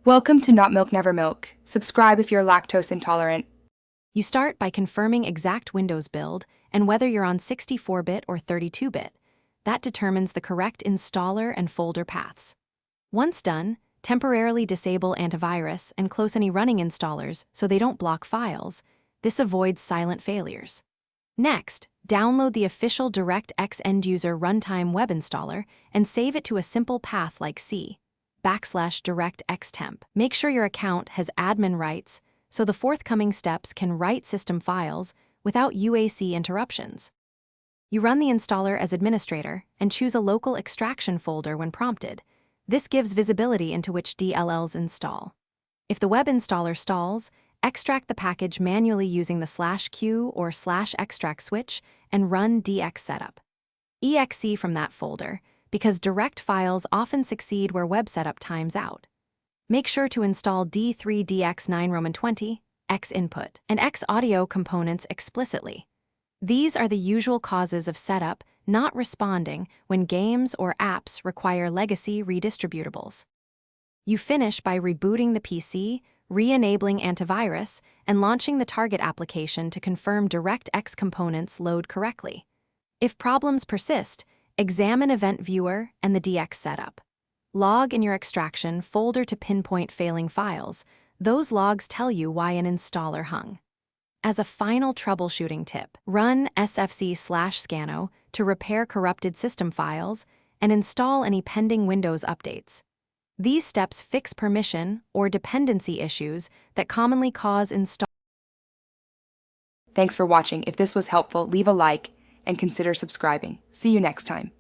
Welcome to Not Milk Never Milk. Subscribe if you're lactose intolerant. You start by confirming exact Windows build and whether you're on 64-bit or 32-bit. That determines the correct installer and folder paths. Once done, temporarily disable antivirus and close any running installers so they don't block files. This avoids silent failures. Next, download the official DirectX end-user runtime web installer and save it to a simple path like c/directx temp. Make sure your account has admin rights so the forthcoming steps can write system files without UAC interruptions. You run the installer as administrator and choose a local extraction folder when prompted. This gives visibility into which DLLs install. If the web installer stalls, extract the package manually using the /q or /extract switch and run dx setup. Exe from that folder, because direct files often succeed where web setup times out. Make sure to install D3DX9 Roman 20, X input, and X audio components explicitly. These are the usual causes of setup not responding when games or apps require legacy redistributables. You finish by rebooting the PC, re-enabling antivirus, and launching the target application to confirm DirectX components load correctly. If problems persist, examine Event Viewer and the DX setup. Log in your extraction folder to pinpoint failing files. Those logs tell you why an installer hung. As a final troubleshooting tip, run sfc/scano to repair corrupted system files and install any pending Windows updates. These steps fix permission or dependency issues that commonly cause install. Thanks for watching. If this was helpful, leave a like and consider subscribing. See you next time.